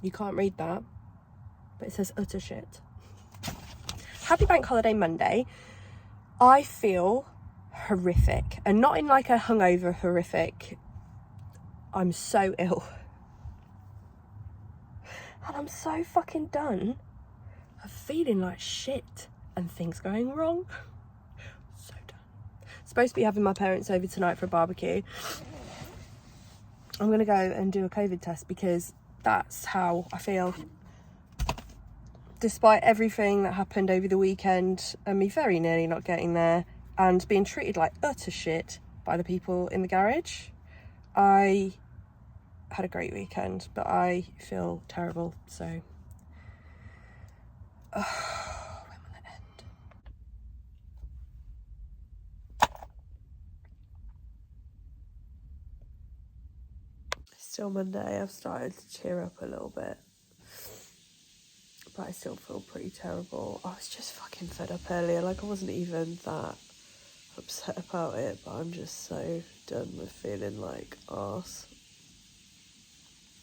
You can't read that, but it says utter shit. Happy Bank Holiday Monday. I feel horrific, and not in like a hungover horrific. I'm so ill. And I'm so fucking done of feeling like shit and things going wrong. So done. Supposed to be having my parents over tonight for a barbecue. I'm going to go and do a COVID test because that's how I feel. Despite everything that happened over the weekend and me very nearly not getting there and being treated like utter shit by the people in the garage, I had a great weekend, but I feel terrible, so when will it end? It's still Monday. I've started to cheer up a little bit, but I still feel pretty terrible. I was just fucking fed up earlier. Like, I wasn't even that upset about it, but I'm just so done with feeling like arse.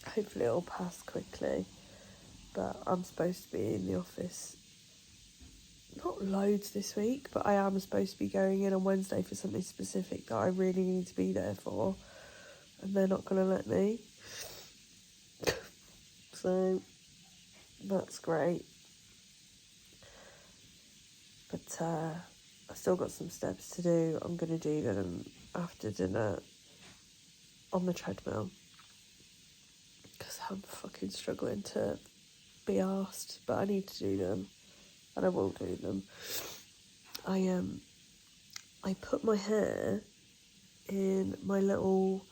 Hopefully it'll pass quickly, but I'm supposed to be in the office not loads this week, but I am supposed to be going in on Wednesday for something specific that I really need to be there for, and they're not going to let me. So that's great, but I've still got some steps to do. I'm going to do them after dinner on the treadmill because I'm fucking struggling to be arsed, but I need to do them, and I will do them. I put my hair in my little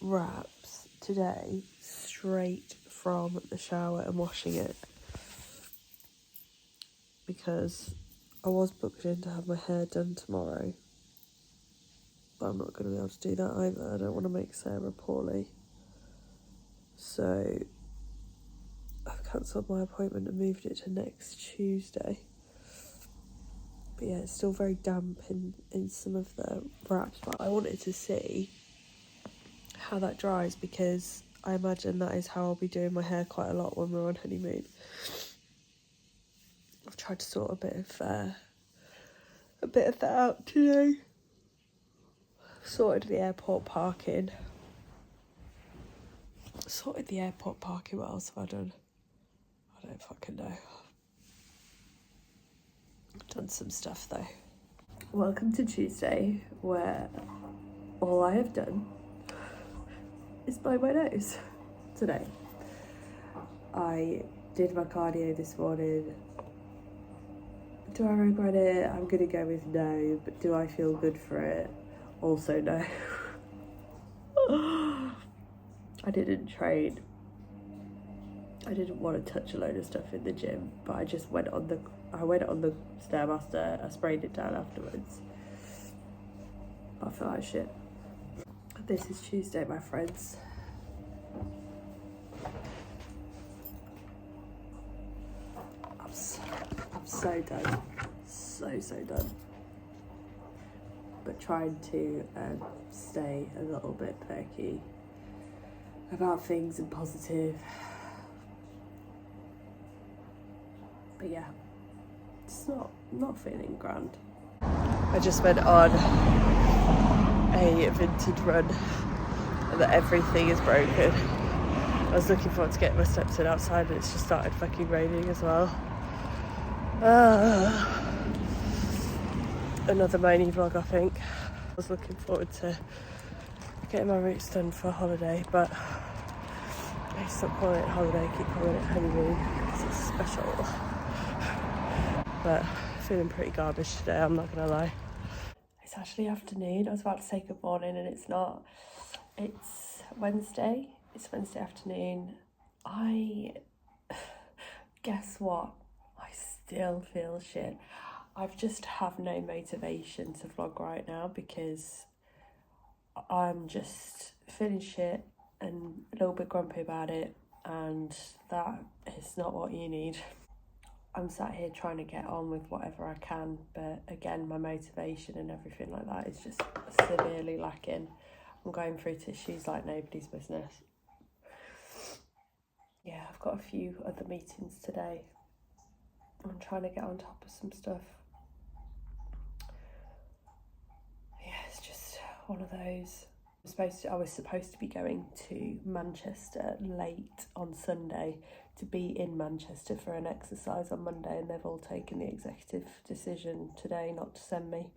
wraps today, straight from the shower and washing it, because I was booked in to have my hair done tomorrow, but I'm not going to be able to do that either. I don't want to make Sarah poorly, so I've cancelled my appointment and moved it to next Tuesday. But yeah, it's still very damp in some of the wraps, but I wanted to see how that dries because I imagine that is how I'll be doing my hair quite a lot when we're on honeymoon. I've tried to sort a bit of that out today. Sorted the airport parking. What else have I done? I don't fucking know. I've done some stuff though. Welcome to Tuesday, where all I have done is blow my nose today. I did my cardio this morning. Do I regret it? I'm gonna go with no, but do I feel good for it? Also no. I didn't train. I didn't want to touch a load of stuff in the gym, but I just went on the Stairmaster. I sprayed it down afterwards. I feel like shit. This is Tuesday, my friends. I'm so done. So done. But trying to stay a little bit perky about things and positive. But yeah, it's not feeling grand. I just went on a Vinted run and that everything is broken. I was looking forward to getting my steps in outside, but it's just started fucking raining as well. Another moany vlog, I think. I was looking forward to getting my roots done for a holiday, but I stop calling it holiday, keep calling it honeymoon because it's special. But feeling pretty garbage today, I'm not gonna lie. It's actually afternoon. I was about to say good morning and it's not. It's Wednesday. It's Wednesday afternoon. Guess what? I still feel shit. I just have no motivation to vlog right now because I'm just feeling shit and a little bit grumpy about it, and that is not what you need. I'm sat here trying to get on with whatever I can, but again, my motivation and everything like that is just severely lacking. I'm going through tissues like nobody's business. got a few other meetings today. I'm trying to get on top of some stuff. Yeah, it's just one of those. I was supposed to be going to Manchester late on Sunday to be in Manchester for an exercise on Monday, and they've all taken the executive decision today not to send me.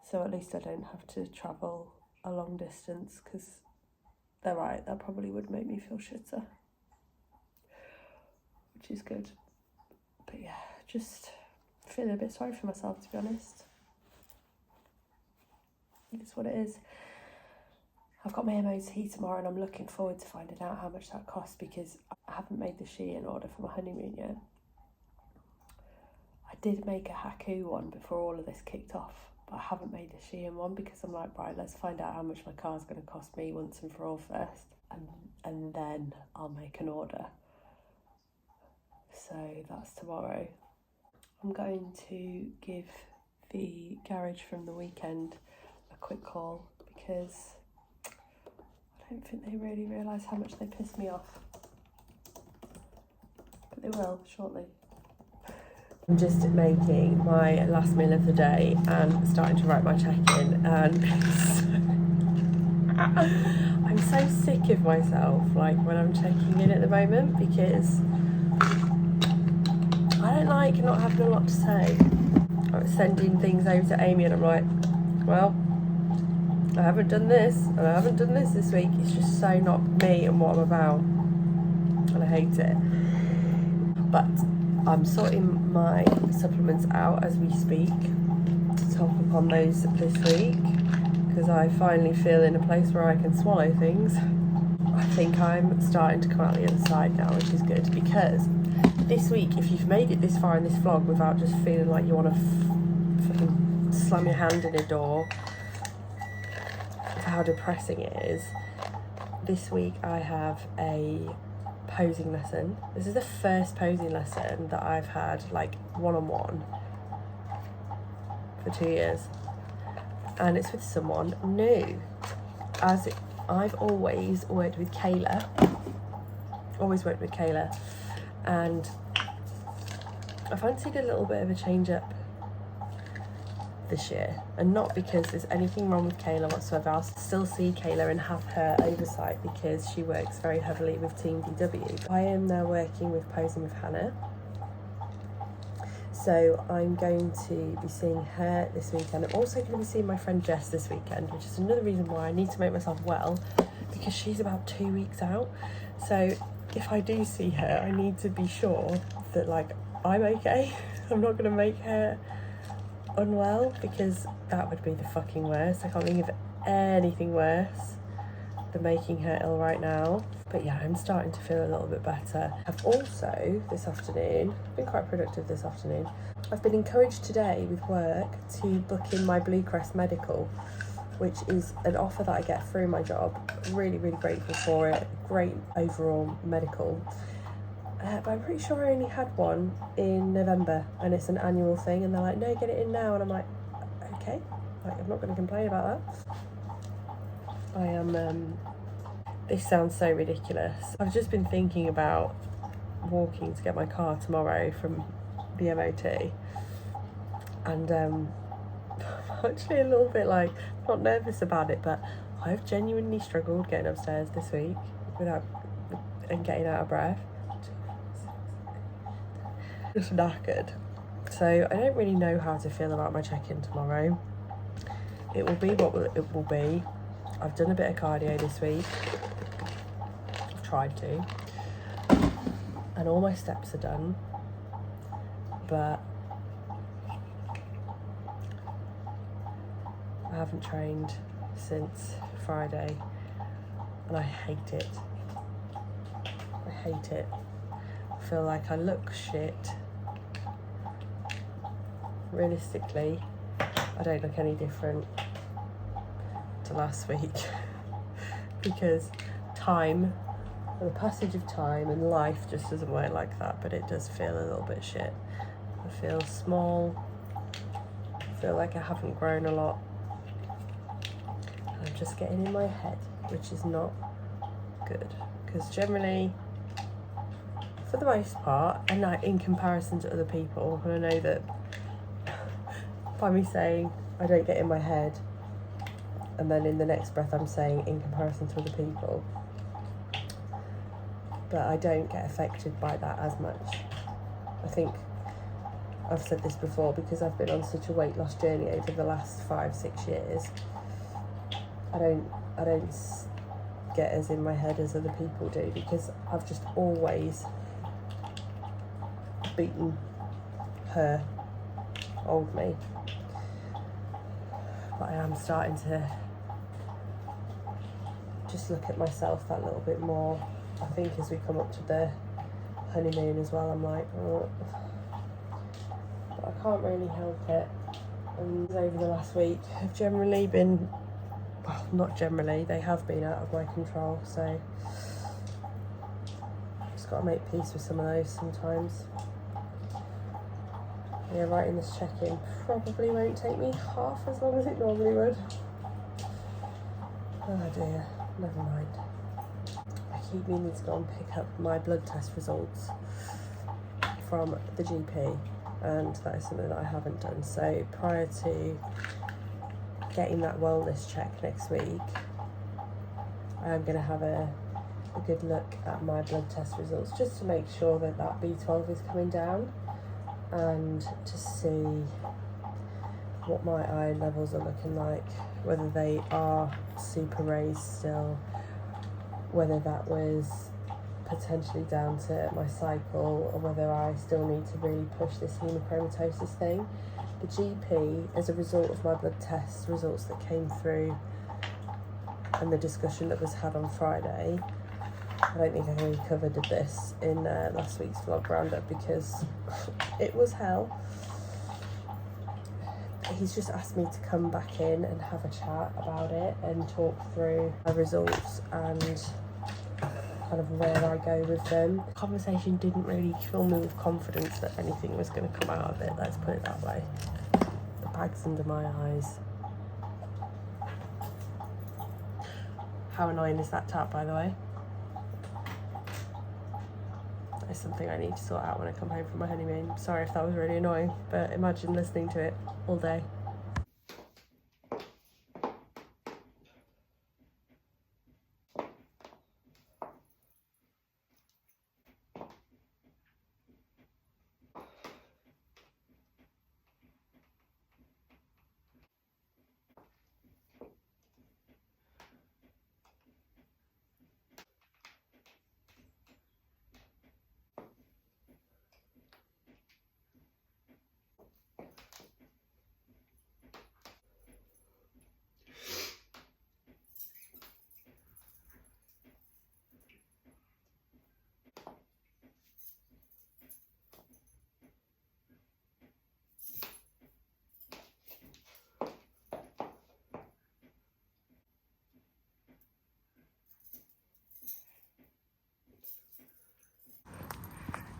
So at least I don't have to travel a long distance, because they're right, that probably would make me feel shitter, which is good. But yeah, just feeling a bit sorry for myself, to be honest. It's what it is. I've got my MOT tomorrow, and I'm looking forward to finding out how much that costs, because I haven't made the Shein order for my honeymoon yet. I did make a Hacoo one before all of this kicked off, but I haven't made the Shein one because I'm like, right, let's find out how much my car's going to cost me once and for all first, and then I'll make an order. So that's tomorrow. I'm going to give the garage from the weekend a quick call, because I don't think they really realise how much they piss me off. But they will shortly. I'm just making my last meal of the day and starting to write my check-in, and I'm so sick of myself, like, when I'm checking in at the moment, because I don't like not having a lot to say. I'm sending things over to Amy and I'm like, well, I haven't done this and I haven't done this week. It's just so not me and what I'm about, and I hate it. But I'm sorting my supplements out as we speak to top up on those this week, because I finally feel in a place where I can swallow things. I think I'm starting to come out the other side now, which is good, because this week, if you've made it this far in this vlog without just feeling like you want to fucking slam your hand in a door for how depressing it is, this week I have a posing lesson. This is the first posing lesson that I've had, like, one-on-one for 2 years, and it's with someone new. I've always worked with Kayla, and I fancied a little bit of a change up this year, and not because there's anything wrong with Kayla whatsoever. I'll still see Kayla and have her oversight, because she works very heavily with Team DW. I am now working with Posing with Hannah, so I'm going to be seeing her this weekend. I'm also going to be seeing my friend Jess this weekend, which is another reason why I need to make myself well, because she's about 2 weeks out. So if I do see her, I need to be sure that, like, I'm okay. I'm not going to make her unwell, because that would be the fucking worst. I can't think of anything worse than making her ill right now. But yeah, I'm starting to feel a little bit better. I've also, this afternoon, been quite productive this afternoon. I've been encouraged today with work to book in my Blue Cross medical, which is an offer that I get through my job. Really, really grateful for it. Great overall medical. But I'm pretty sure I only had one in November, and it's an annual thing, and they're like, no, get it in now, and I'm like, okay, like, I'm not going to complain about that. I am, this sounds so ridiculous. I've just been thinking about walking to get my car tomorrow from the MOT, and I'm actually a little bit, like, not nervous about it, but I've genuinely struggled getting upstairs this week and getting out of breath. Just knackered. So I don't really know how to feel about my check-in tomorrow. It will be what it will be. I've done a bit of cardio this week. I've tried to. And all my steps are done. But I haven't trained since Friday, and I hate it. I hate it. I feel like I look shit. Realistically, I don't look any different to last week because time, the passage of time and life just doesn't work like that, but it does feel a little bit shit. I feel small, I feel like I haven't grown a lot, and I'm just getting in my head, which is not good, because generally for the most part, and like in comparison to other people. And I know that by me saying I don't get in my head, and then in the next breath I'm saying in comparison to other people, but I don't get affected by that as much. I think I've said this before, because I've been on such a weight loss journey over the last 5-6 years. I don't get as in my head as other people do, because I've just always beaten her, old me. But I am starting to just look at myself that little bit more. I think as we come up to the honeymoon as well, I'm like, oh. But I can't really help it. And over the last week have generally been, well, not generally, they have been out of my control, so just got to make peace with some of those sometimes. Yeah, writing this check-in probably won't take me half as long as it normally would. Oh dear, never mind. I keep meaning to go and pick up my blood test results from the GP, and that is something that I haven't done. So prior to getting that wellness check next week, I am going to have a good look at my blood test results, just to make sure that that B12 is coming down, and to see what my iron levels are looking like, whether they are super raised still, whether that was potentially down to my cycle, or whether I still need to really push this hemochromatosis thing. The GP, as a result of my blood test results that came through and the discussion that was had on Friday, I don't think I really covered this in last week's vlog roundup, because it was hell. He's just asked me to come back in and have a chat about it and talk through my results and kind of where I go with them. The conversation didn't really fill me with confidence that anything was going to come out of it, let's put it that way. The bag's under my eyes. How annoying is that tap, by the way? It's something I need to sort out when I come home from my honeymoon. Sorry if that was really annoying, but imagine listening to it all day.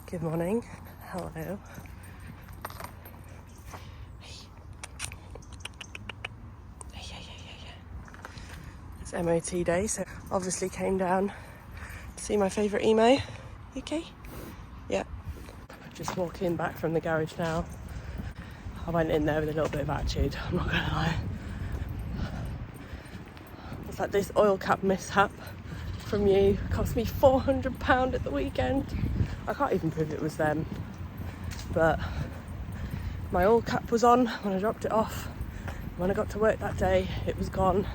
Good morning. Hello. It's MOT day, so obviously came down to see my favourite emo. You okay? Yeah. Just walking back from the garage now. I went in there with a little bit of attitude, I'm not gonna lie. It's like this oil cap mishap from you cost me £400 at the weekend. I can't even prove it was them, but my oil cap was on when I dropped it off. When I got to work that day, it was gone,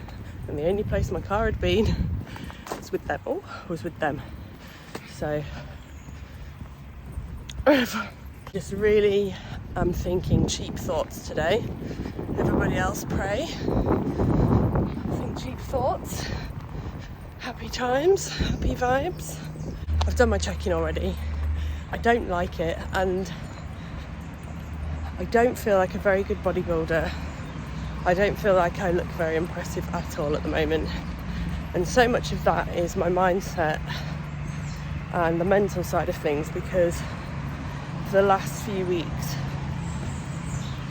and the only place my car had been was with them. Was with them. So just really am thinking cheap thoughts today. Everybody else pray. Think cheap thoughts. Happy times, happy vibes. I've done my check-in already. I don't like it, and I don't feel like a very good bodybuilder. I don't feel like I look very impressive at all at the moment. And so much of that is my mindset and the mental side of things, because for the last few weeks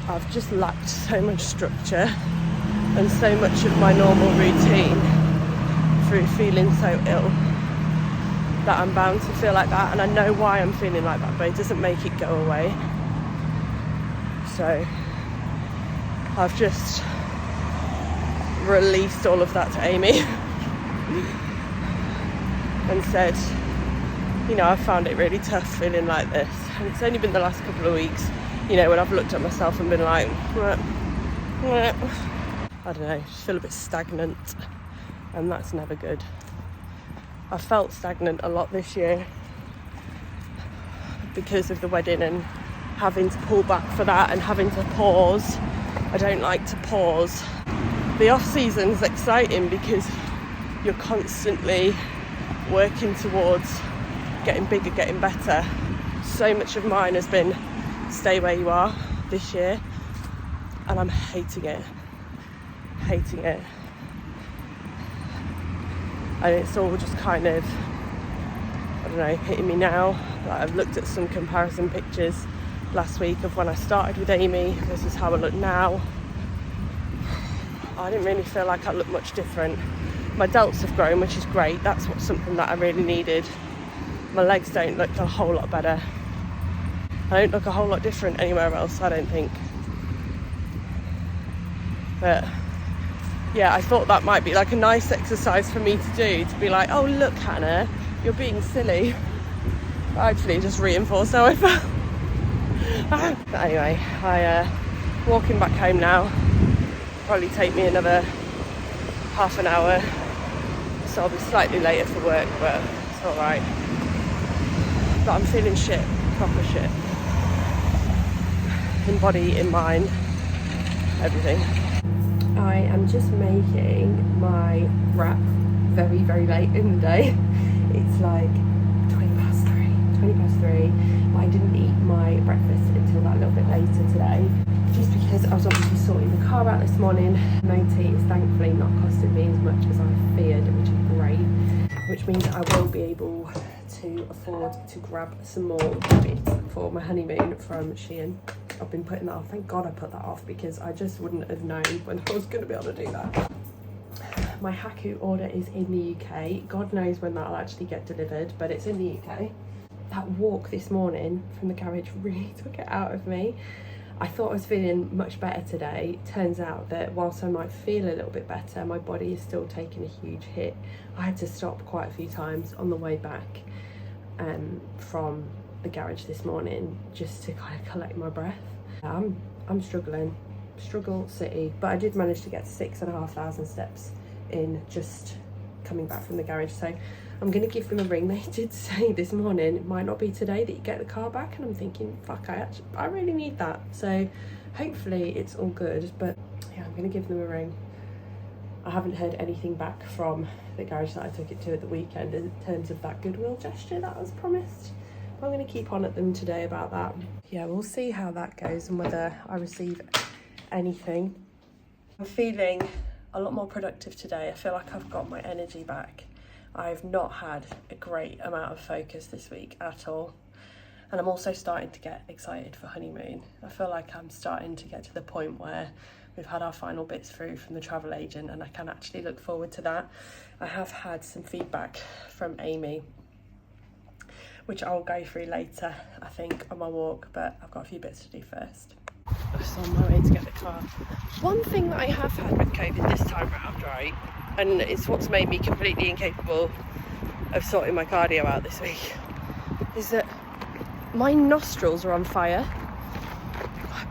I've just lacked so much structure and so much of my normal routine through feeling so ill. that I'm bound to feel like that, and I know why I'm feeling like that, but it doesn't make it go away. So I've just released all of that to Amy and said, you know, I found it really tough feeling like this, and it's only been the last couple of weeks, you know, when I've looked at myself and been like, I don't know, just feel a bit stagnant, and that's never good. I felt stagnant a lot this year because of the wedding and having to pull back for that and having to pause. I don't like to pause. The off season's exciting because you're constantly working towards getting bigger, getting better. So much of mine has been stay where you are this year, and I'm hating it. And it's all just kind of, I don't know, hitting me now. Like, I've looked at some comparison pictures last week of when I started with Amy versus how I look now. I didn't really feel like I looked much different. My delts have grown, which is great. That's something that I really needed. My legs don't look a whole lot better. I don't look a whole lot different anywhere else, I don't think. But yeah, I thought that might be like a nice exercise for me to do, to be like, oh look Hannah, you're being silly. But actually just reinforced how I felt. But anyway, walking back home now. Probably take me another half an hour, so I'll be slightly later for work, but it's alright. But I'm feeling shit, proper shit. In body, in mind, everything. I am just making my wrap very, very late in the day. It's like 20 past 3, but I didn't eat my breakfast until that little bit later today, just because I was obviously sorting the car out this morning. No tea is thankfully not costing me as much as I feared, which is great, which means I will be able to afford to grab some more bits for my honeymoon from Shein. I've been putting that off. Thank God I put that off, because I just wouldn't have known when I was going to be able to do that. My Hacoo order is in the UK. God knows when that'll actually get delivered, but it's in the UK. That walk this morning from the garage really took it out of me. I thought I was feeling much better today. Turns out that whilst I might feel a little bit better, my body is still taking a huge hit. I had to stop quite a few times on the way back from the garage this morning just to kind of collect my breath. I'm struggling, struggle city, but I did manage to get 6,500 steps in just coming back from the garage, so I'm gonna give them a ring. They did say this morning it might not be today that you get the car back, and I'm thinking, fuck, I really need that. So hopefully it's all good, but yeah, I'm gonna give them a ring. I haven't heard anything back from the garage that I took it to at the weekend in terms of that goodwill gesture that was promised. I'm going to keep on at them today about that. Yeah, we'll see how that goes and whether I receive anything. I'm feeling a lot more productive today. I feel like I've got my energy back. I've not had a great amount of focus this week at all. And I'm also starting to get excited for honeymoon. I feel like I'm starting to get to the point where we've had our final bits through from the travel agent, and I can actually look forward to that. I have had some feedback from Amy, which I'll go through later, I think, on my walk, but I've got a few bits to do first. I'm just on my way to get the car. One thing that I have had with COVID this time round, right, and it's what's made me completely incapable of sorting my cardio out this week, is that my nostrils are on fire.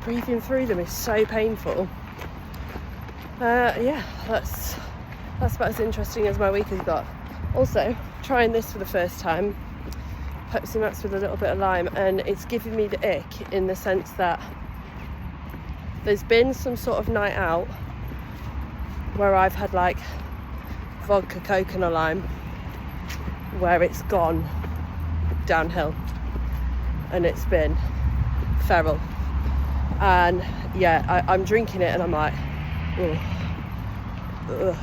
Breathing through them is so painful. Yeah, that's about as interesting as my week has got. Also, trying this for the first time, Pepsi Max with a little bit of lime, and it's giving me the ick in the sense that there's been some sort of night out where I've had like vodka, coke and a lime, where it's gone downhill and it's been feral. And yeah, I'm drinking it and I'm like, ugh.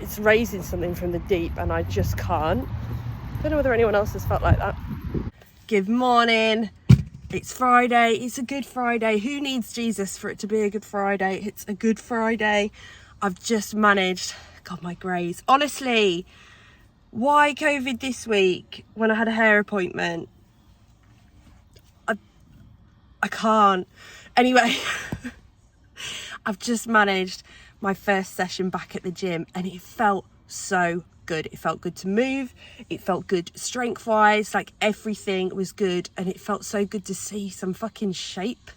It's raising something from the deep and I just can't. I don't know whether anyone else has felt like that. Good morning. It's Friday. It's a Good Friday. Who needs Jesus for it to be a Good Friday? It's a Good Friday. I've just managed, God, my grays. Honestly, Why COVID this week when I had a hair appointment? I can't. Anyway, I've just managed my first session back at the gym and it felt so good. It felt good to move. It felt good strength wise, like everything was good, and it felt so good to see some fucking shape,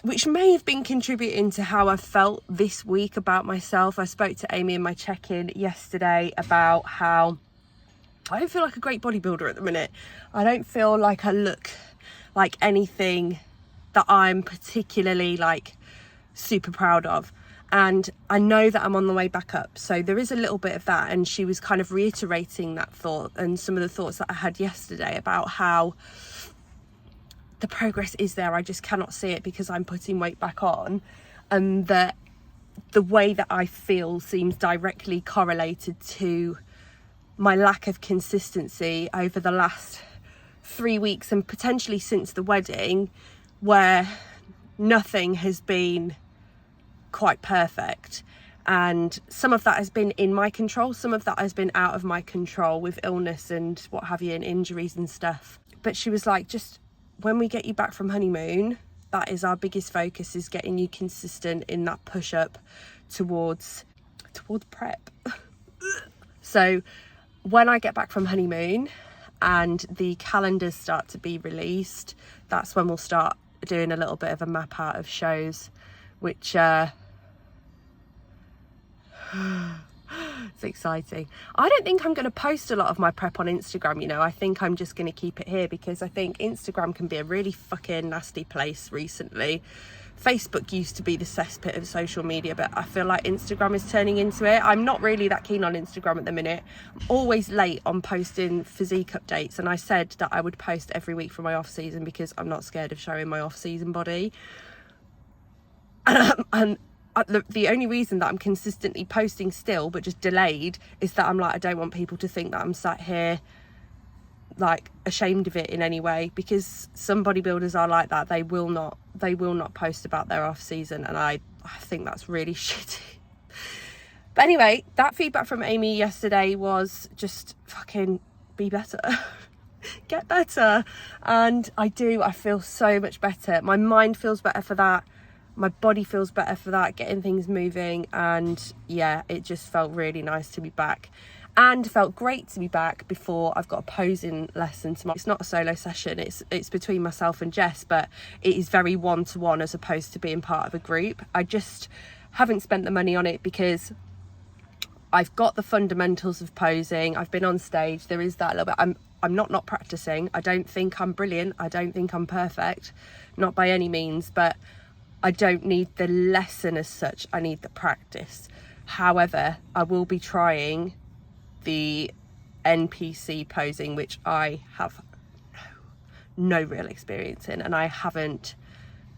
which may have been contributing to how I felt this week about myself. I spoke to Amy in my check-in yesterday about how I don't feel like a great bodybuilder at the minute. I don't feel like I look like anything that I'm particularly like super proud of, and I know that I'm on the way back up, so there is a little bit of that. And she was kind of reiterating that thought and some of the thoughts that I had yesterday about how the progress is there, I just cannot see it because I'm putting weight back on, and that the way that I feel seems directly correlated to my lack of consistency over the last 3 weeks and potentially since the wedding, where nothing has been quite perfect. And some of that has been in my control, some of that has been out of my control with illness and what have you, and injuries and stuff. But she was like, just when we get you back from honeymoon, that is our biggest focus, is getting you consistent in that push up towards prep. So when I get back from honeymoon and the calendars start to be released, that's when we'll start doing a little bit of a map out of shows, which it's exciting. I don't think I'm going to post a lot of my prep on Instagram, you know. I think I'm just going to keep it here because I think Instagram can be a really fucking nasty place recently. Facebook used to be the cesspit of social media, but I feel like Instagram is turning into it. I'm not really that keen on Instagram at the minute. I'm always late on posting physique updates, and I said that I would post every week for my off season because I'm not scared of showing my off season body. And the only reason that I'm consistently posting still, but just delayed, is that I'm like, I don't want people to think that I'm sat here like ashamed of it in any way, because some bodybuilders are like that. They will not post about their off season, and I think that's really shitty. But anyway, that feedback from Amy yesterday was just fucking be better. Get better. And I feel so much better. My mind feels better for that. My body feels better for that, getting things moving. And yeah, it just felt really nice to be back, and felt great to be back before I've got a posing lesson tomorrow. It's not a solo session, it's between myself and Jess, but it is very one-to-one as opposed to being part of a group. I just haven't spent the money on it because I've got the fundamentals of posing. I've been on stage. There is that little bit. I'm not practicing. I don't think I'm brilliant. I don't think I'm perfect, not by any means, but I don't need the lesson as such. I need the practice. However, I will be trying the NPC posing, which I have no real experience in, and I haven't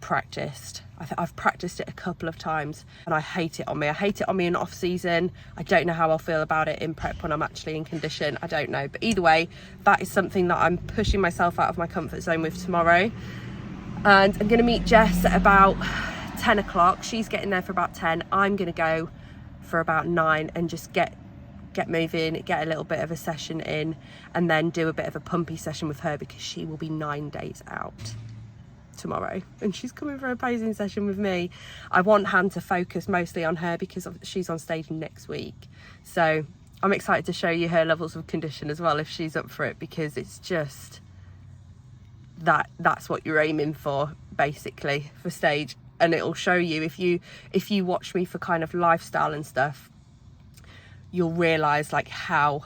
practiced. I've practiced it a couple of times and I hate it on me. I hate it on me in off season. I don't know how I'll feel about it in prep when I'm actually in condition. I don't know, but either way, that is something that I'm pushing myself out of my comfort zone with tomorrow. And I'm going to meet Jess at about 10 o'clock. She's getting there for about 10. I'm going to go for about 9 and just get moving, get a little bit of a session in, and then do a bit of a pumpy session with her because she will be 9 days out tomorrow and she's coming for a posing session with me. I want Han to focus mostly on her because she's on stage next week. So I'm excited to show you her levels of condition as well if she's up for it, because it's just that's what you're aiming for basically for stage. And it'll show you, if you watch me for kind of lifestyle and stuff, you'll realize like how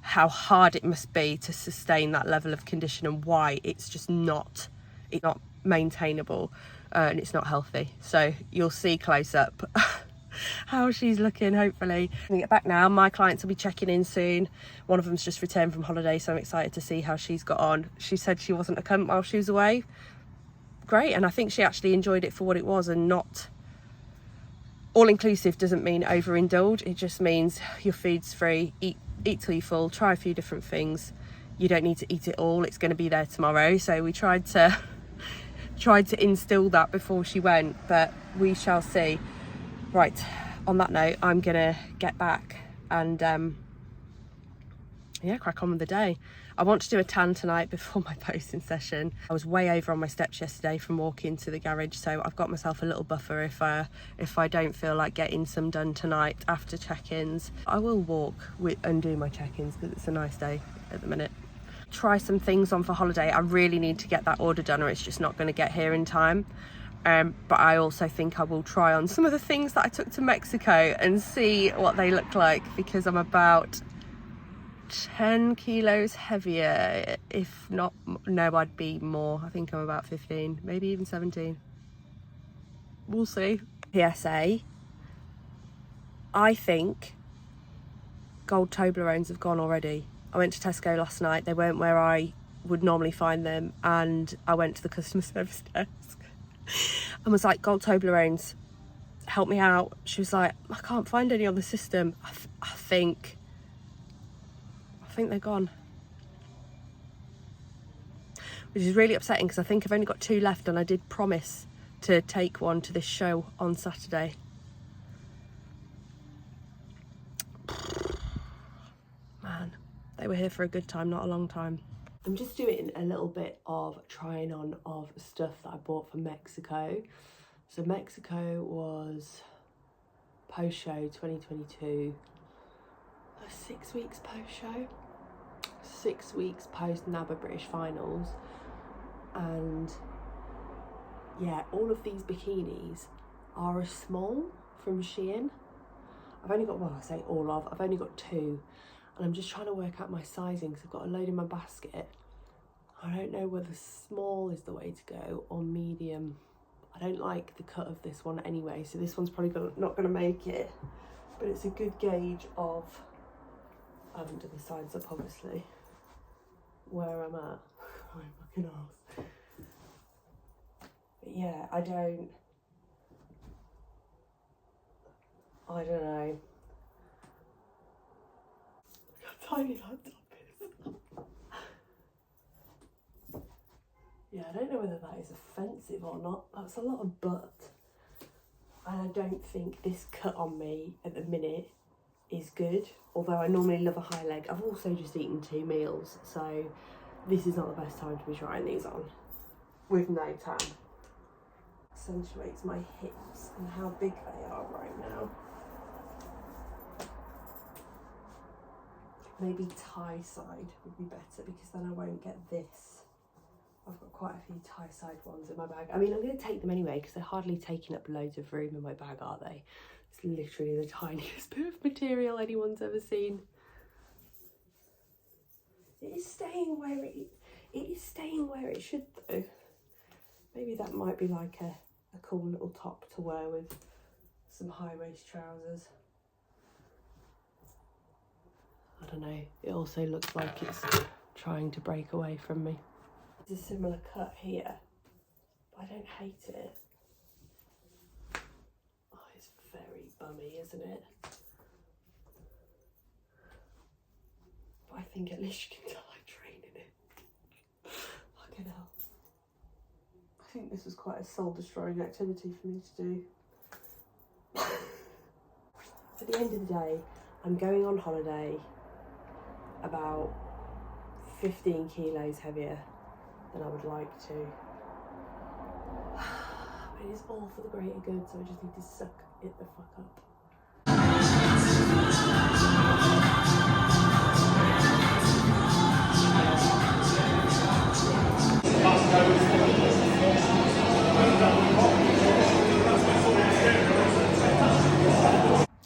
hard it must be to sustain that level of condition and why it's not maintainable, and it's not healthy. So you'll see close up how she's looking. Hopefully I'm gonna get back now. My clients will be checking in soon. One of them's just returned from holiday, so I'm excited to see how she's got on. She said she wasn't a cunt while she was away. Great. And I think she actually enjoyed it for what it was, and not all inclusive doesn't mean overindulge. It just means your food's free, eat till you're full, try a few different things. You don't need to eat it all, it's going to be there tomorrow. So we tried to instill that before she went, but we shall see. Right, on that note, I'm gonna get back and yeah, crack on with the day. I want to do a tan tonight before my posing session. I was way over on my steps yesterday from walking to the garage, so I've got myself a little buffer if I don't feel like getting some done tonight after check-ins. I will walk and do my check-ins because it's a nice day at the minute. Try some things on for holiday. I really need to get that order done or it's just not going to get here in time. But I also think I will try on some of the things that I took to Mexico and see what they look like, because I'm about 10 kilos heavier, if not, no, I'd be more. I think I'm about 15, maybe even 17. We'll see. PSA, I think gold Toblerones have gone already. I went to Tesco last night. They weren't where I would normally find them, and I went to the customer service desk and was like, gold Toblerones, help me out. She was like, I can't find any on the system. I think they're gone, which is really upsetting because I think I've only got 2 left, and I did promise to take one to this show on Saturday. Man, they were here for a good time, not a long time. I'm just doing a little bit of trying on of stuff that I bought from Mexico. So Mexico was post-show 2022, 6 weeks post-show, 6 weeks post-NABA British Finals. And yeah, all of these bikinis are a small from Shein. I've only got, well, I say all of, I've only got 2. And I'm just trying to work out my sizing because I've got a load in my basket. I don't know whether small is the way to go or medium. I don't like the cut of this one anyway, so this one's probably not going to make it. But it's a good gauge of, I haven't done the sides up obviously, where I'm at. Oh, fucking arse. But yeah, I don't know. Tiny laptop is. Yeah, I don't know whether that is offensive or not. That's a lot of butt. And I don't think this cut on me at the minute is good. Although I normally love a high leg. I've also just eaten 2 meals, so this is not the best time to be trying these on with no tan. Accentuates my hips and how big they are right now. Maybe tie side would be better because then I won't get this. I've got quite a few tie side ones in my bag. I mean, I'm going to take them anyway because they're hardly taking up loads of room in my bag, are they? It's literally the tiniest bit of material anyone's ever seen. It is staying where it should though. Maybe that might be like a cool little top to wear with some high waist trousers. I don't know, it also looks like it's trying to break away from me. It's a similar cut here, but I don't hate it. Oh, it's very bummy, isn't it? But I think at least you can tell I train in it. Fucking hell. I think this was quite a soul-destroying activity for me to do. At the end of the day, I'm going on holiday about 15 kilos heavier than I would like to. It is all for the greater good, so I just need to suck it the fuck up.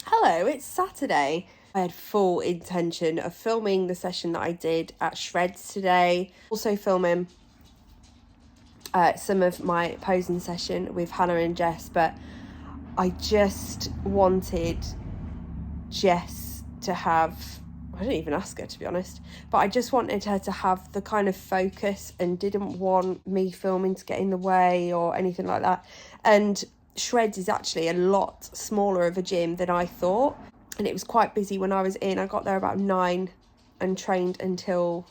Hello, it's Saturday. I had full intention of filming the session that I did at Shreds today. Also filming some of my posing session with Hannah and Jess, but I just wanted Jess to have, I didn't even ask her to be honest, but I just wanted her to have the kind of focus and didn't want me filming to get in the way or anything like that. And Shreds is actually a lot smaller of a gym than I thought. And it was quite busy when I was in. I got there about 9 and trained until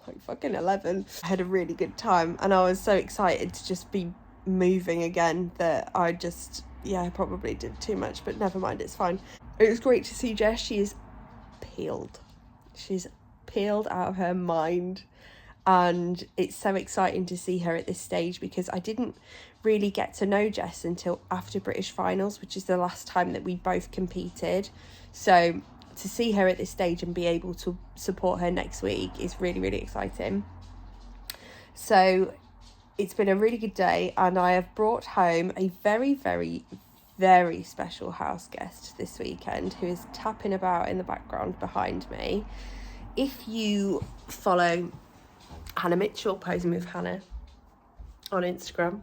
like fucking 11. I had a really good time and I was so excited to just be moving again that I just, yeah, I probably did too much, but never mind, it's fine. It was great to see Jess. She is peeled. She's peeled out of her mind, and it's so exciting to see her at this stage because I didn't really get to know Jess until after British finals, which is the last time that we both competed. So to see her at this stage and be able to support her next week is really, really exciting. So it's been a really good day, and I have brought home a very, very, very special house guest this weekend who is tapping about in the background behind me. If you follow Hannah Mitchell, Posing with Hannah, on Instagram,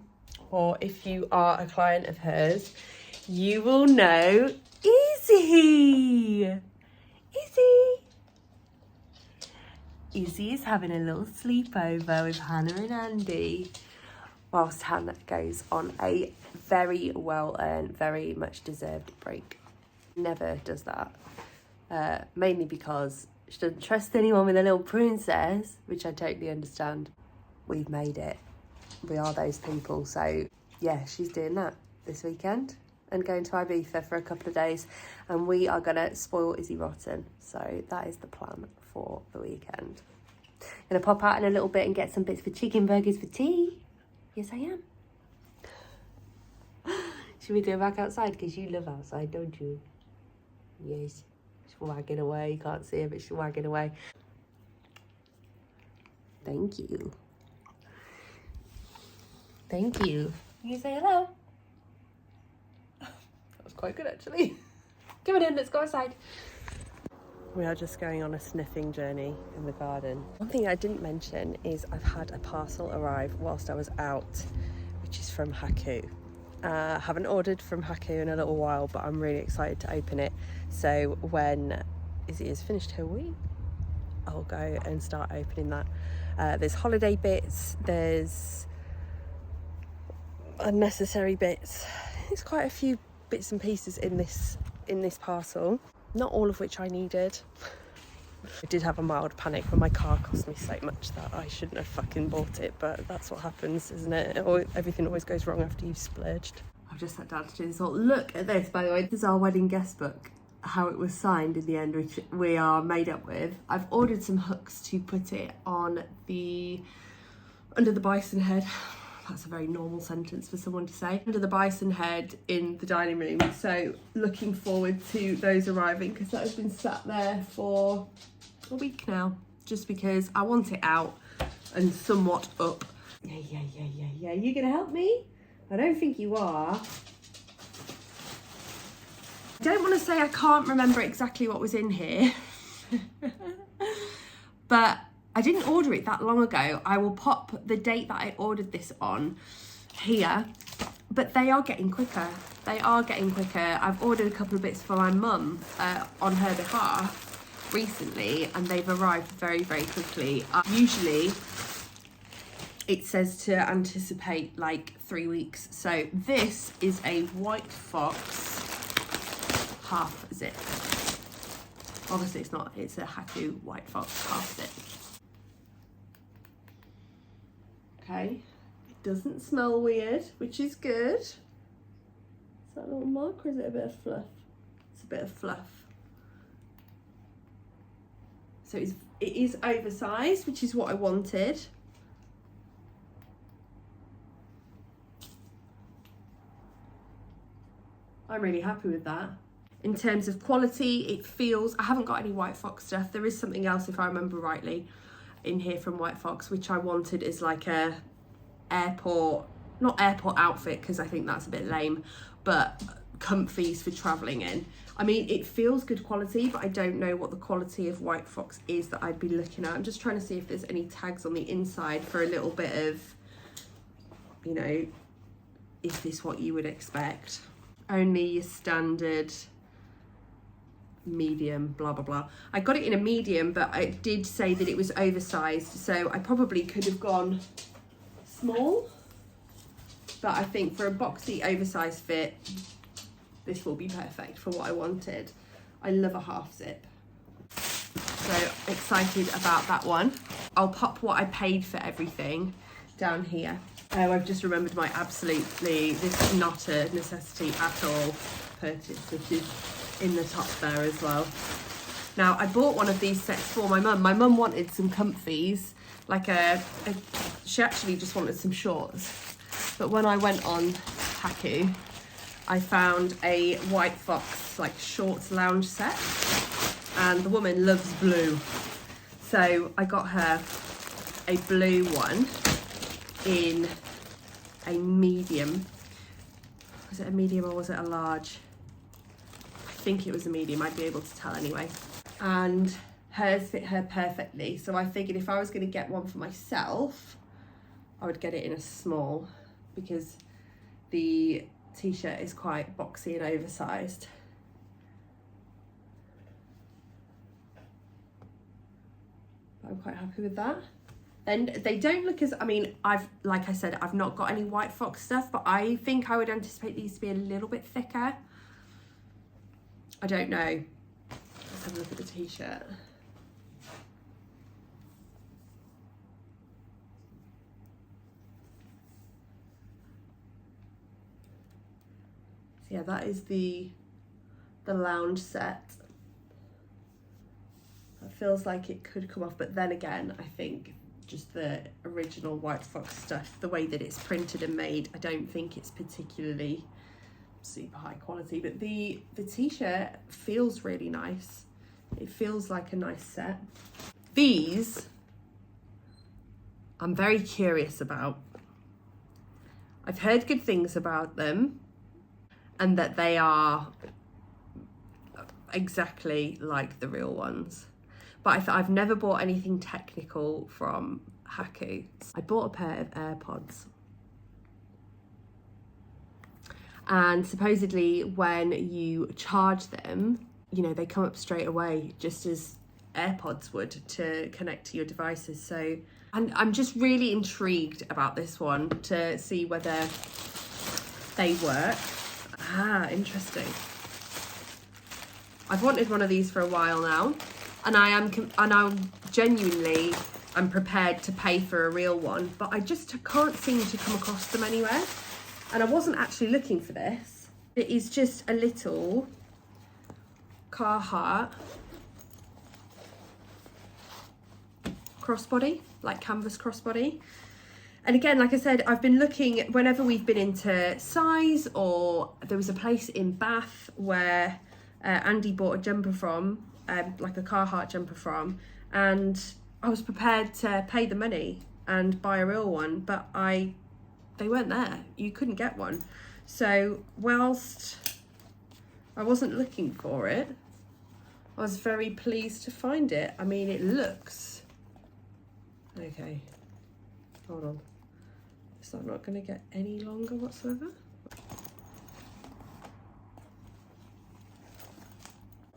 or if you are a client of hers, you will know Izzy. Izzy is having a little sleepover with Hannah and Andy, whilst Hannah goes on a very well-earned, very much deserved break. Never does that, mainly because she doesn't trust anyone with a little princess, which I totally understand. We've made it. We are those people. So yeah, she's doing that this weekend and going to Ibiza for a couple of days, and we are gonna spoil Izzy rotten. So that is the plan for the weekend. Gonna pop out in a little bit and get some bits for chicken burgers for tea. Yes, I am. Should we do it back outside? Because you love outside, don't you? Yes. She's wagging away. You can't see her, but she's wagging away. Thank you. Thank you. You say hello. That was quite good, actually. Come on in, let's go outside. We are just going on a sniffing journey in the garden. One thing I didn't mention is I've had a parcel arrive whilst I was out, which is from Hacoo. I haven't ordered from Hacoo in a little while, but I'm really excited to open it. So when Izzy has finished her week, I'll go and start opening that. There's holiday bits, there's unnecessary bits. There's quite a few bits and pieces in this parcel, not all of which I needed. I did have a mild panic when my car cost me so much that I shouldn't have fucking bought it, but that's what happens, isn't it? Everything always goes wrong after you've splurged. I've just sat down to do this all. Look at this, by the way. This is our wedding guest book, how it was signed in the end, which we are made up with. I've ordered some hooks to put it on under the bison head. That's a very normal sentence for someone to say. Under the bison head in the dining room. So looking forward to those arriving, because that has been sat there for a week now, just because I want it out and somewhat up. Yeah. You gonna help me? I don't think you are. I don't want to say I can't remember exactly what was in here, but I didn't order it that long ago. I will pop the date that I ordered this on here, but they are getting quicker. I've ordered a couple of bits for my mum on her behalf recently, and they've arrived very, very quickly. Usually it says to anticipate like 3 weeks. So this is a White Fox half zip. Obviously it's not, it's a Hacoo White Fox half zip. Okay, it doesn't smell weird, which is good. Is that a little mark, or is it a bit of fluff? It's a bit of fluff. So it is oversized, which is what I wanted. I'm really happy with that. In terms of quality, it feels, I haven't got any White Fox stuff. There is something else, if I remember rightly, in here from White Fox, which I wanted as like a not airport outfit, because I think that's a bit lame, but comfies for traveling in. I mean, it feels good quality, but I don't know what the quality of White Fox is that I'd be looking at. I'm just trying to see if there's any tags on the inside for a little bit of, you know, is this what you would expect? Only your standard medium, blah blah blah. I got it in a medium, but I did say that it was oversized, so I probably could have gone small, but I think for a boxy oversized fit, this will be perfect for what I wanted. I love a half zip, so excited about that one. I'll pop what I paid for everything down here. Oh, I've just remembered my absolutely, this is not a necessity at all purchase, which is in the top there as well. Now, I bought one of these sets for my mum. My mum wanted some comfies, like she actually just wanted some shorts. But when I went on Hacoo, I found a White Fox like shorts lounge set, and the woman loves blue. So I got her a blue one in a medium. Was it a medium or was it a large? I think it was a medium, I'd be able to tell anyway. And hers fit her perfectly. So I figured if I was gonna get one for myself, I would get it in a small, because the t-shirt is quite boxy and oversized. I'm quite happy with that. And they don't look as, I mean, like I said, I've not got any White Fox stuff, but I think I would anticipate these to be a little bit thicker. I don't know. Let's have a look at the t-shirt. So yeah, that is the lounge set. It feels like it could come off, but then again, I think just the original White Fox stuff, the way that it's printed and made, I don't think it's particularly super high quality, but the t-shirt feels really nice. It feels like a nice set. These, I'm very curious about. I've heard good things about them, and that they are exactly like the real ones. But I've never bought anything technical from Hacoo. I bought a pair of AirPods. And supposedly when you charge them, you know, they come up straight away, just as AirPods would, to connect to your devices. So, and I'm just really intrigued about this one to see whether they work. Ah, interesting. I've wanted one of these for a while now. And I'm genuinely, I'm prepared to pay for a real one, but I just can't seem to come across them anywhere. And I wasn't actually looking for this. It is just a little Carhartt crossbody, like canvas crossbody. And again, like I said, I've been looking whenever we've been into size, or there was a place in Bath where Andy bought a jumper from, like a Carhartt jumper from, and I was prepared to pay the money and buy a real one, but they weren't there. You couldn't get one. So whilst I wasn't looking for it, I was very pleased to find it. I mean, it looks okay. Hold on. Is that not going to get any longer whatsoever?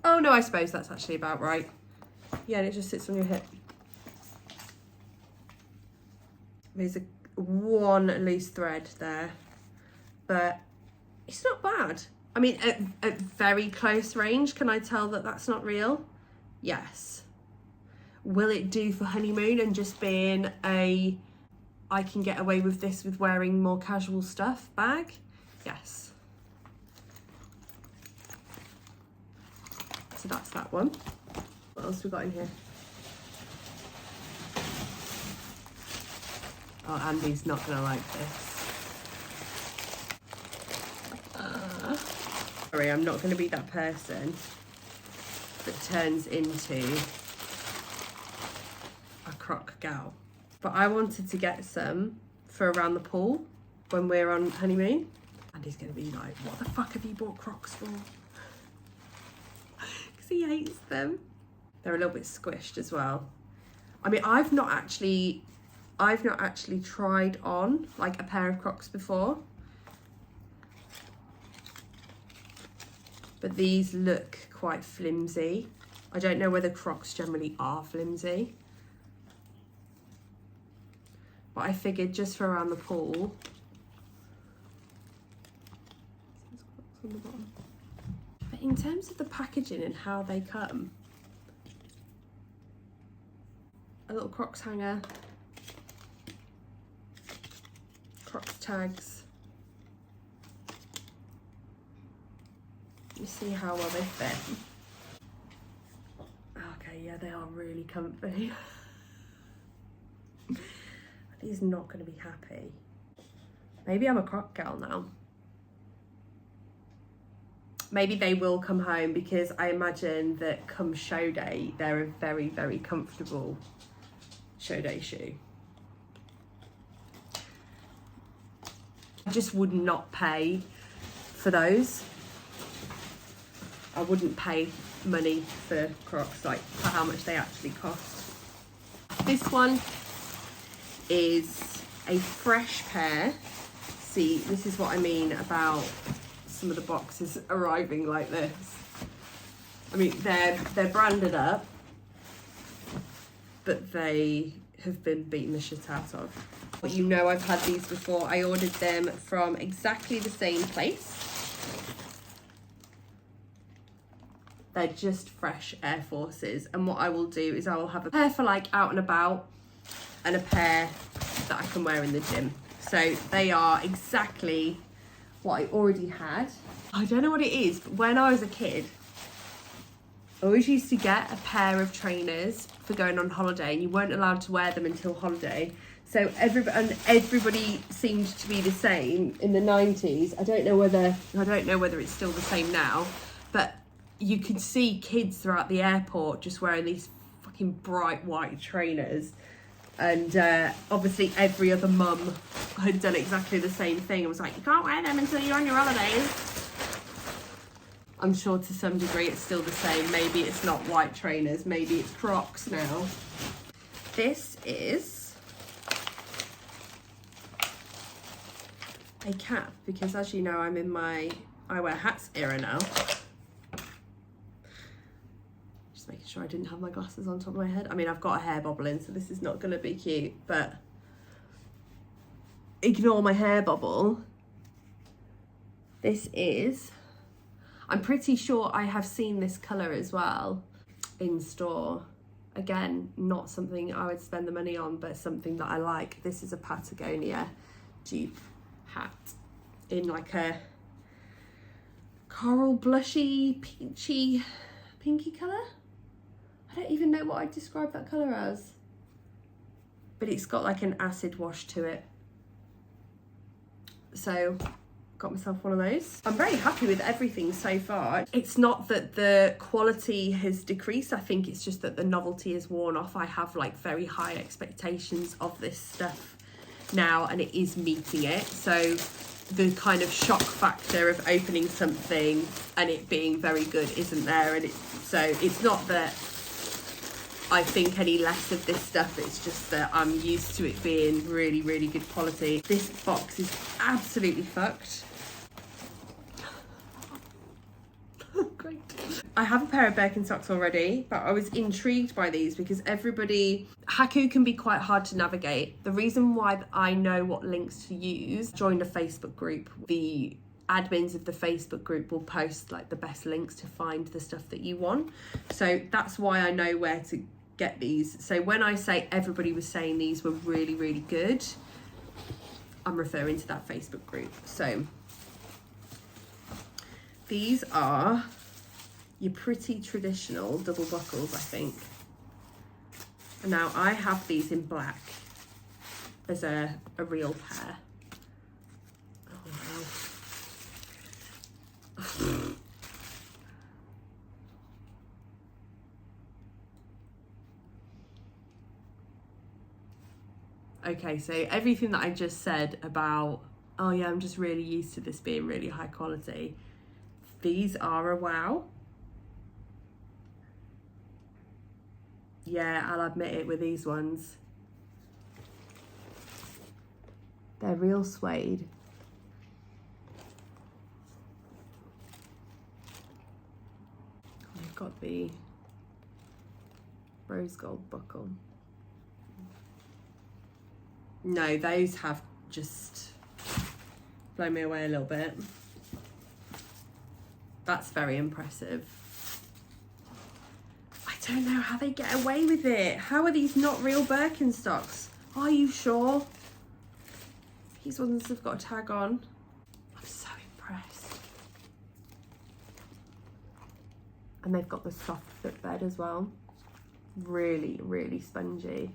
Oh no, I suppose that's actually about right. Yeah, and it just sits on your hip. There's one loose thread there, but it's not bad. I mean, at very close range, can I tell that that's not real? Yes. Will it do for honeymoon and just being a, I can get away with this with wearing more casual stuff bag? Yes. So that's that one. What else we got in here? Oh, Andy's not gonna like this. Sorry, I'm not gonna be that person that turns into a croc gal. But I wanted to get some for around the pool when we're on honeymoon. Andy's gonna be like, what the fuck have you bought Crocs for? He hates them. They're a little bit squished as well. I mean, I've not actually tried on like a pair of Crocs before, but these look quite flimsy. I don't know whether Crocs generally are flimsy, but I figured just for around the pool. On the bottom. But in terms of the packaging and how they come, a little Crocs hanger, Crocs tags. Let me see how well they fit. they are really comfy. He's not going to be happy. Maybe I'm a Croc girl now. Maybe they will come home, because I imagine that come show day, they're a very, very comfortable show day shoe. I just would not pay for those. I wouldn't pay money for Crocs, like for how much they actually cost. This one is a fresh pair. See, this is what I mean about some of the boxes arriving like this. I mean, they're branded up, but they have been beaten the shit out of. But you know, I've had these before. I ordered them from exactly the same place. They're just fresh Air Forces, and what I will do is I will have a pair for like out and about, and a pair that I can wear in the gym. So they are exactly what I already had. I don't know what it is, but when I was a kid, I always used to get a pair of trainers for going on holiday, and you weren't allowed to wear them until holiday. So everybody seemed to be the same in the 90s. I don't know whether it's still the same now, but you could see kids throughout the airport just wearing these fucking bright white trainers. And obviously every other mum had done exactly the same thing. I was like, you can't wear them until you're on your holidays. I'm sure to some degree it's still the same. Maybe it's not white trainers, maybe it's Crocs now. This is a cap, because as you know, I'm in my I wear hats era now. Just making sure I didn't have my glasses on top of my head. I mean, I've got a hair bobble in, so this is not going to be cute, but ignore my hair bobble. This is, I'm pretty sure I have seen this colour as well in store. Again, not something I would spend the money on, but something that I like. This is a Patagonia dupe hat in like a coral blushy, peachy, pinky colour. I don't even know what I'd describe that colour as, but it's got like an acid wash to it. So got myself one of those. I'm very happy with everything so far. It's not that the quality has decreased. I think it's just that the novelty is worn off. I have like very high expectations of this stuff now, and it is meeting it. So the kind of shock factor of opening something and it being very good isn't there. And so it's not that I think any less of this stuff, it's just that I'm used to it being really, really good quality. This box is absolutely fucked. Great. I have a pair of Birkenstocks already, but I was intrigued by these because Hacoo can be quite hard to navigate. The reason why I know what links to use, joined a Facebook group. The admins of the Facebook group will post like the best links to find the stuff that you want. So that's why I know where to get these. So when I say everybody was saying these were really, really good, I'm referring to that Facebook group. So these are your pretty traditional double buckles, I think. And now I have these in black as a real pair. Oh wow. Okay, so everything that I just said about, oh yeah, I'm just really used to this being really high quality. These are a wow. Yeah, I'll admit it with these ones. They're real suede. They've got the rose gold buckle. No, those have just blown me away a little bit. That's very impressive. I don't know how they get away with it. How are these not real Birkenstocks? Are you sure? These ones have got a tag on. I'm so impressed. And they've got the soft footbed as well. Really, really spongy.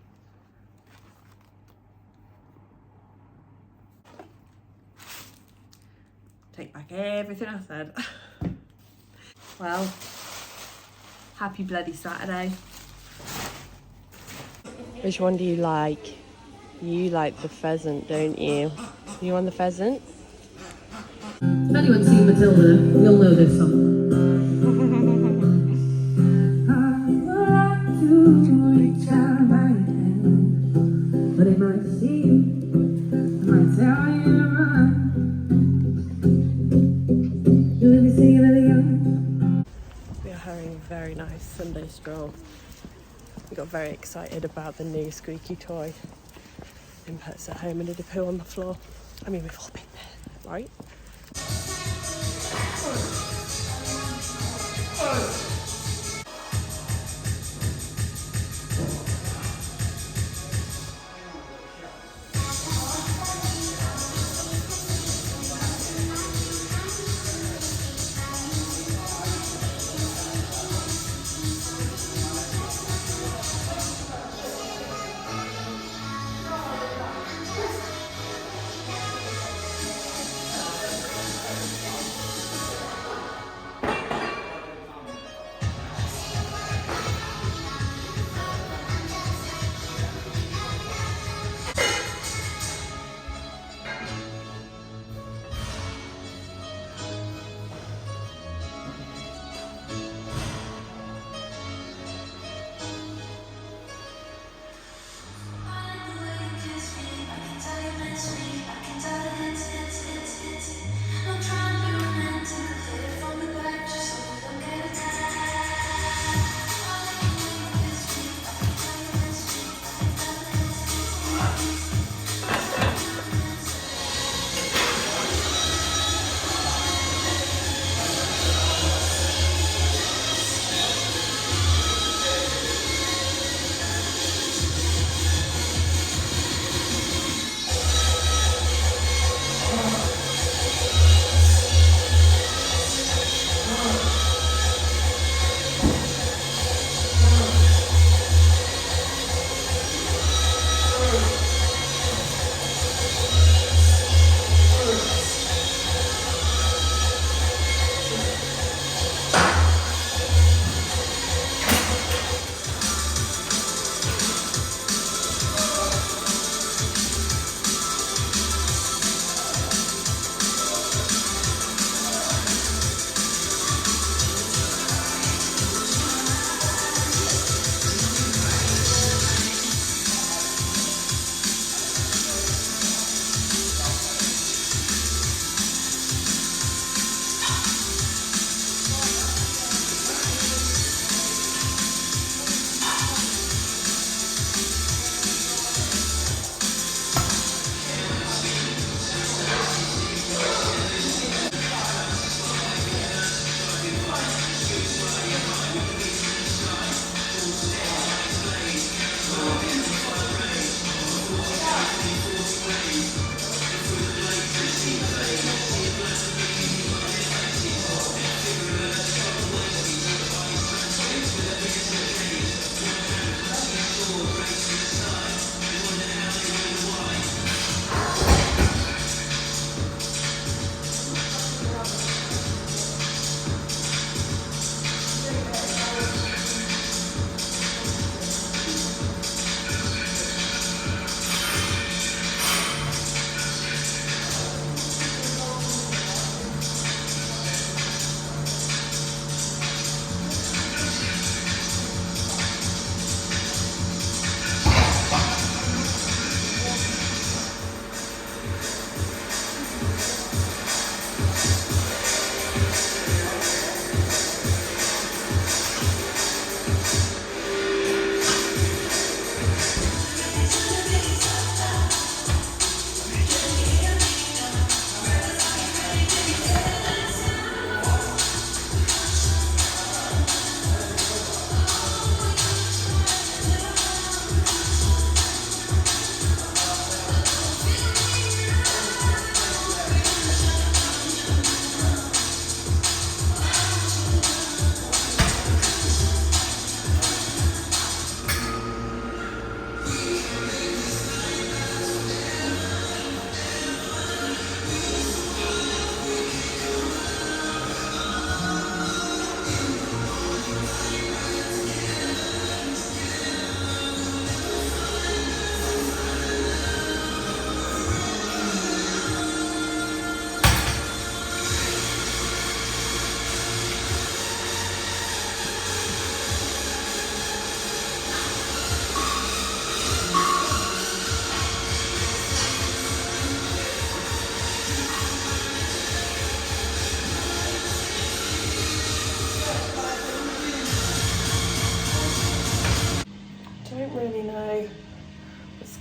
Take back everything I said. Well, happy bloody Saturday. Which one do you like? You like the pheasant, don't you? You want the pheasant? If anyone's seen Matilda, you'll know this song. I would like to reach out my hand, but it might see you, I might tell you to run. You will be singing of the young. We are having a very nice Sunday stroll. We got very excited about the new squeaky toy. And puts at home and did a poo on the floor. I mean, we've all been there, right?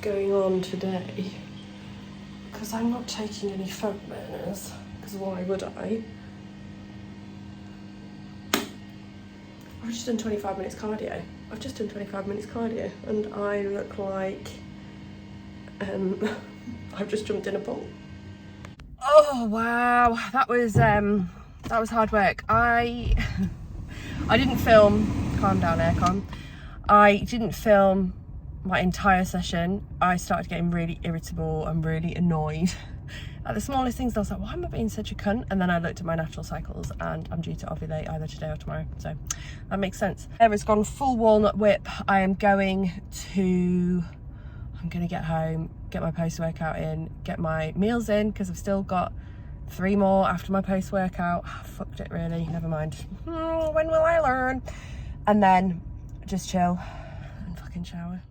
going on today, because I'm not taking any fat burners, because why would I? I've just done 25 minutes cardio. I've just done 25 minutes cardio and I look like I've just jumped in a pool. Oh wow, that was hard work. I didn't film, calm down aircon. I didn't film my entire session. I started getting really irritable and really annoyed at the smallest things. I was like, why am I being such a cunt? And then I looked at my natural cycles and I'm due to ovulate either today or tomorrow, so that makes sense. There has gone full walnut whip. I'm gonna get home, get my post-workout in, get my meals in, because I've still got 3 more after my post-workout. Fucked it really, never mind. When will I learn? And then just chill and fucking shower.